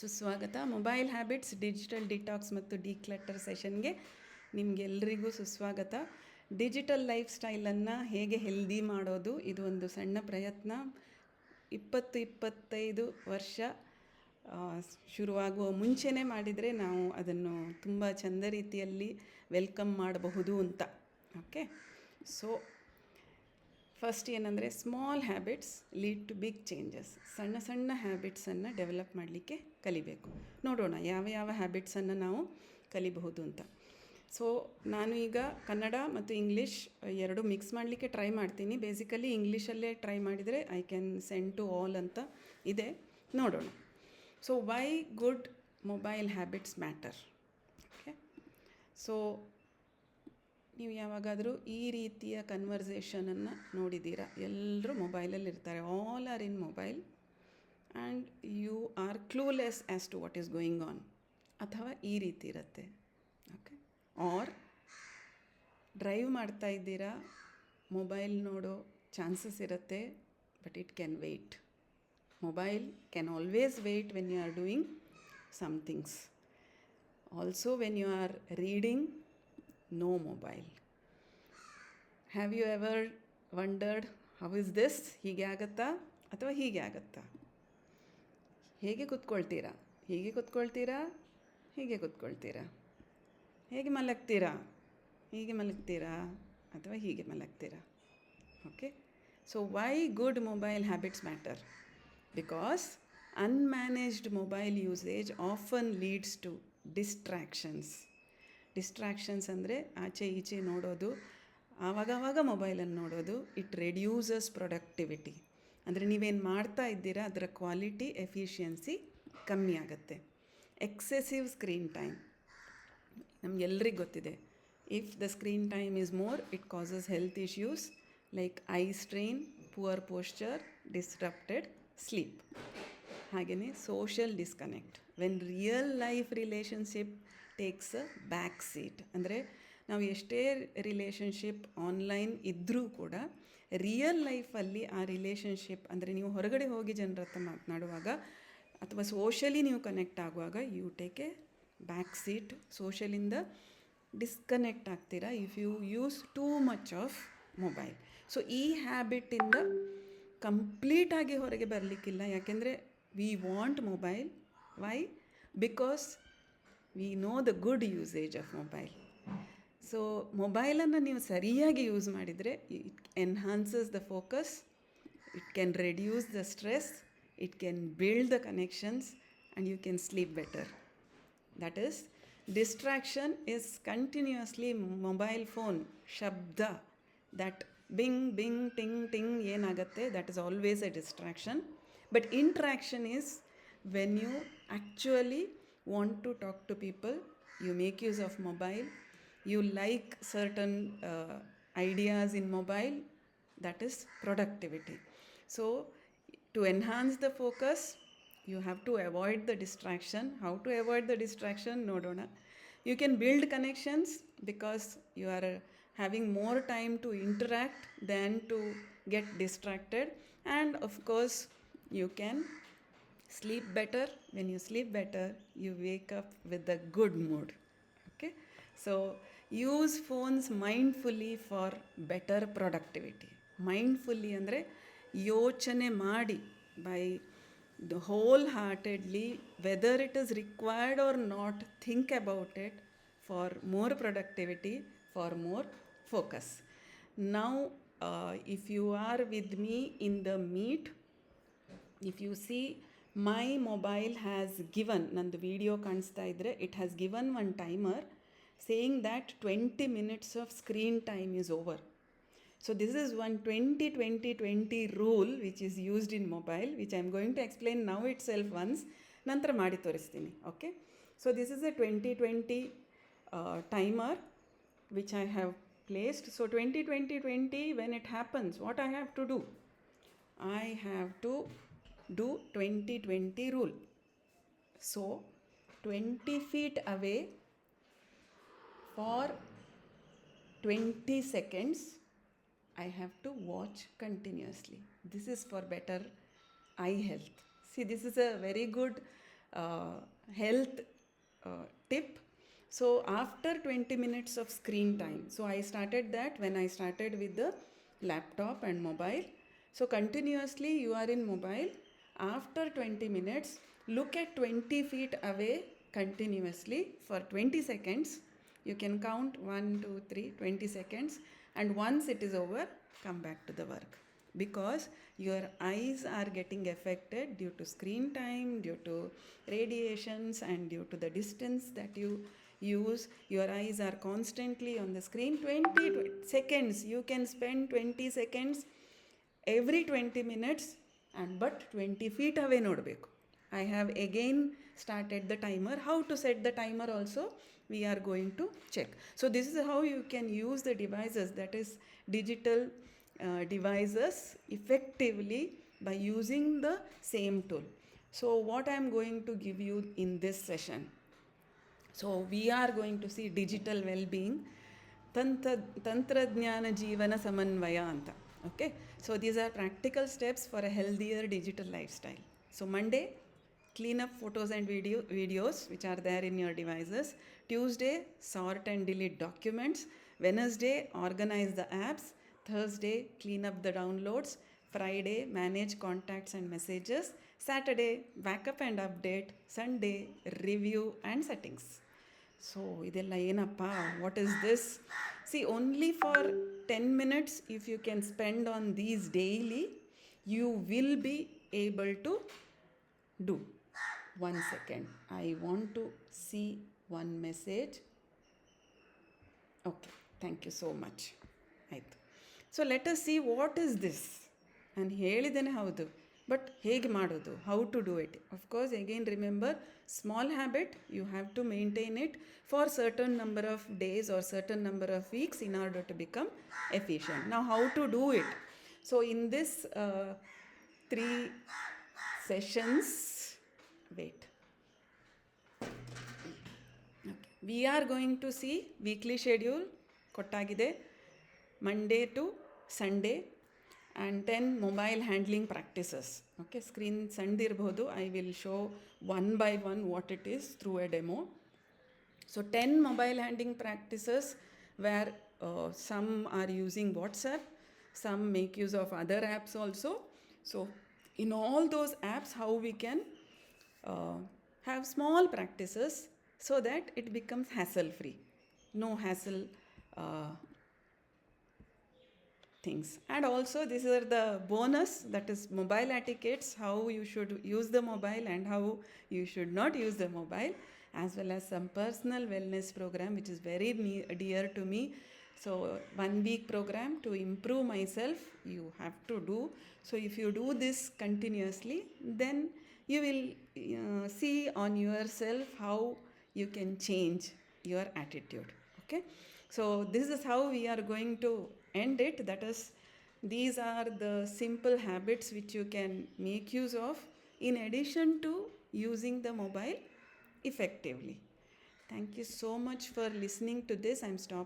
ಸುಸ್ವಾಗತ. Mobile habits, digital detox ಮತ್ತು declutter ಸೆಷನ್ಗೆ ನಿಮಗೆಲ್ಲರಿಗೂ ಸುಸ್ವಾಗತ. ಡಿಜಿಟಲ್ ಲೈಫ್ ಸ್ಟೈಲನ್ನು ಹೇಗೆ ಹೆಲ್ದಿ ಮಾಡೋದು, ಇದು ಒಂದು ಸಣ್ಣ ಪ್ರಯತ್ನ. 20-25 ವರ್ಷ ಶುರುವಾಗುವ ಮುಂಚೆನೇ ಮಾಡಿದರೆ ನಾವು ಅದನ್ನು ತುಂಬ ಚಂದ ರೀತಿಯಲ್ಲಿ ವೆಲ್ಕಮ್ ಮಾಡಬಹುದು ಅಂತ. ಓಕೆ, ಸೊ ಫಸ್ಟ್ ಏನಂದರೆ, small habits lead to big changes. ಸಣ್ಣ ಸಣ್ಣ ಹ್ಯಾಬಿಟ್ಸನ್ನು ಡೆವಲಪ್ ಮಾಡಲಿಕ್ಕೆ ಕಲಿಬೇಕು. ನೋಡೋಣ ಯಾವ ಯಾವ ಹ್ಯಾಬಿಟ್ಸನ್ನು ನಾವು ಕಲಿಬಹುದು ಅಂತ. ಸೊ ನಾನು ಈಗ ಕನ್ನಡ ಮತ್ತು ಇಂಗ್ಲೀಷ್ ಎರಡು ಮಿಕ್ಸ್ ಮಾಡಲಿಕ್ಕೆ ಟ್ರೈ ಮಾಡ್ತೀನಿ. ಬೇಸಿಕಲಿ ಇಂಗ್ಲೀಷಲ್ಲೇ ಟ್ರೈ ಮಾಡಿದರೆ I can send to all ಅಂತ ಇದೆ, ನೋಡೋಣ. So why good mobile habits matter. Okay, so ನೀವು ಯಾವಾಗಾದರೂ ಈ ರೀತಿಯ ಕನ್ವರ್ಸೇಷನನ್ನು ನೋಡಿದ್ದೀರಾ? ಎಲ್ಲರೂ ಮೊಬೈಲಲ್ಲಿ ಇರ್ತಾರೆ, all are in mobile and you are clueless as to what is going on. ಅಥವಾ ಈ ರೀತಿ ಇರುತ್ತೆ. ಓಕೆ, ಆರ್ ಡ್ರೈವ್ ಮಾಡ್ತಾ ಇದ್ದೀರಾ, ಮೊಬೈಲ್ ನೋಡೋ ಚಾನ್ಸಸ್ ಇರುತ್ತೆ, but it can wait. Mobile can always wait when you are doing some things. Also when you are reading, no mobile. Have you ever wondered how is this? ಹೀಗೆ ಆಗುತ್ತಾ ಅಥವಾ ಹೀಗೆ ಆಗುತ್ತಾ? ಹೇಗೆ ಕೂತ್ಕೊಳ್ತೀರಾ? ಹೀಗೆ ಕೂತ್ಕೊಳ್ತೀರಾ? ಹೀಗೆ ಕೂತ್ಕೊಳ್ತೀರಾ? ಹೇಗೆ ಮಲಗ್ತೀರಾ? ಹೀಗೆ ಮಲಗ್ತೀರಾ ಅಥವಾ ಹೀಗೆ ಮಲಗ್ತೀರಾ? Okay, so why good mobile habits matter? Because unmanaged mobile usage often leads to distractions. Distractions ಅಂದರೆ ಆಚೆ ಈಚೆ ನೋಡೋದು, ಆವಾಗವಾಗ ಮೊಬೈಲನ್ನು ನೋಡೋದು. It reduces productivity. ಅಂದರೆ ನೀವೇನು ಮಾಡ್ತಾ ಇದ್ದೀರಾ ಅದರ ಕ್ವಾಲಿಟಿ, ಎಫಿಷಿಯನ್ಸಿ ಕಮ್ಮಿ ಆಗುತ್ತೆ. ಎಕ್ಸೆಸಿವ್ ಸ್ಕ್ರೀನ್ ಟೈಮ್ ನಮಗೆಲ್ಲರಿಗೆ ಗೊತ್ತಿದೆ. If the screen time is more, it causes health issues like eye strain, poor posture, disturbed sleep. ಹಾಗೆಯೇ social disconnect. When real life relationship takes a back seat. ಅಂದರೆ ನಾವು ಎಷ್ಟೇ relationship online ಇದ್ದರೂ ಕೂಡ real ಲೈಫಲ್ಲಿ ಆ ರಿಲೇಷನ್ಶಿಪ್, ಅಂದರೆ ನೀವು ಹೊರಗಡೆ ಹೋಗಿ ಜನರ ಹತ್ರ ಮಾತನಾಡುವಾಗ ಅಥವಾ ಸೋಷಲಿ ನೀವು ಕನೆಕ್ಟ್ ಆಗುವಾಗ you take a back seat. ಸೋಷಲಿಂದ ಡಿಸ್ಕನೆಕ್ಟ್ ಆಗ್ತೀರಾ if you use too much of mobile. So ಈ ಹ್ಯಾಬಿಟ್ಟಿಂದ ಕಂಪ್ಲೀಟಾಗಿ ಹೊರಗೆ ಬರಲಿಕ್ಕಿಲ್ಲ. ಯಾಕೆಂದರೆ we want mobile. Why? Because we know the good usage of mobile. So ಮೊಬೈಲನ್ನು ನೀವು ಸರಿಯಾಗಿ ಯೂಸ್ ಮಾಡಿದರೆ it enhances the focus, it can reduce the stress, it can build the connections and you can sleep better. That is, distraction is continuously mobile phone ಶಬ್ದ, that bing bing ting ting ಏನಾಗುತ್ತೆ, that is always a distraction. But interaction is when you actually want to talk to people, you make use of mobile, you like certain ideas in mobile, that is productivity. So to enhance the focus, you have to avoid the distraction. How to avoid the distraction? Nodona. You can build connections because you are having more time to interact than to get distracted. And of course you can sleep better. When you sleep better, you wake up with a good mood. Okay, so use phones mindfully for better productivity. Mindfully ಅಂದರೆ ಯೋಚನೆ ಮಾಡಿ, by the wholeheartedly, whether it is required or not, think about it for more productivity, for more focus. Now if you are with me in the meet, if you see my mobile has given, nandu video ಕಾಣಿಸ್ತಾ ಇದ್ದರೆ, it has given one timer saying that 20 minutes of screen time is over. So this is one 20-20-20 rule which is used in mobile, which I am going to explain now itself once, ನಂತರ ಮಾಡಿ ತೋರಿಸ್ತೀನಿ. Okay, so this is A 20-20 timer which I have placed. So 20-20-20, when it happens, what I have to do? I have to do 20-20 rule. So 20 feet away for 20 seconds I have to watch continuously. This is for better eye health. See, this is a very good health tip. So after 20 minutes of screen time, so I started that when I started with the laptop and mobile. So continuously you are in mobile. After 20 minutes, look at 20 feet away continuously for 20 seconds. You can count 1, 2, 3, 20 seconds. And once it is over, come back to the work. Because your eyes are getting affected due to screen time, due to radiations, and due to the distance that you use. Your eyes are constantly on the screen. 20 seconds, you can spend 20 seconds every 20 minutes, and but 20 feet away ನೋಡಬೇಕು. I have again started the timer. How to set the timer also we are going to check. So this is how you can use the devices, that is digital devices, effectively by using the same tool. So what I am going to give you in this session, so we are going to see digital well-being, ತಂತ್ರಜ್ಞಾನ ಜೀವನ ಸಮನ್ವಯ ಅಂತ. Okay, so these are practical steps for a healthier digital lifestyle. So Monday, clean up photos and videos which are there in your devices. Tuesday, sort and delete documents. Wednesday, organize the apps. Thursday, clean up the downloads. Friday, manage contacts and messages. Saturday, backup and update. Sunday, review and settings. So ಇದೆಲ್ಲ ಏನಪ್ಪ, what is this? See, only for 10 minutes if you can spend on these daily, you will be able to do. 1 second, I want to see one message. Okay, thank you so much. ಆಯಿತು. So let us see what is this. ನಾನು ಹೇಳಿದ್ದೇನೆ ಹೌದು, but ಹೇಗೆ ಮಾಡೋದು, how to do it? Of course again remember, small habit, you have to maintain it for certain number of days or certain number of weeks in order to become efficient. Now how to do it? So in this 3 sessions, wait, okay, we are going to see weekly schedule kottagide, Monday to Sunday, and 10 mobile handling practices. Okay, screen sandirbodu, I will show one by one what it is through a demo. So 10 mobile handling practices where some are using WhatsApp, some make use of other apps also. So in all those apps, how we can have small practices so that it becomes hassle free, no hassle things. And also these are the bonus, that is mobile etiquettes, how you should use the mobile and how you should not use the mobile, as well as some personal wellness program which is very dear to me. So 1 week program to improve myself you have to do. So if you do this continuously, then you will see on yourself how you can change your attitude. Okay, so this is how we are going to end it. That is, these are the simple habits which you can make use of in addition to using the mobile effectively. Thank you so much for listening to this. I'm stopping.